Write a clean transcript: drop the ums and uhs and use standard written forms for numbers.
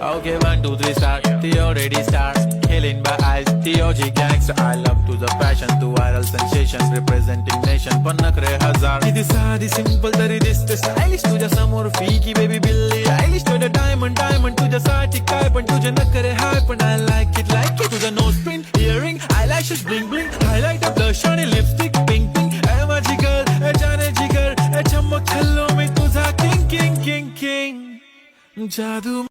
Okay, 1, 2, 3, start. The already starts. Killing by eyes. The OG gangster. I love to the passion. To viral sensation. Representing nation. पण नखरे हजार. किती साधी simple तरी दिसते stylish. तुझ्या समोर फीकी baby बिल्ली आयलिश. तुझ्या diamond तुझ्यासाठी काय पण तुझे नखरे हाय पण I like it. तुझं nose print, earring, eyelashes bling bling. Highlighter, blush आणि lipstick pink pink. ए माझी girl, ए जाने जिगर, ए चमक छल्लों में तुझा king. जादू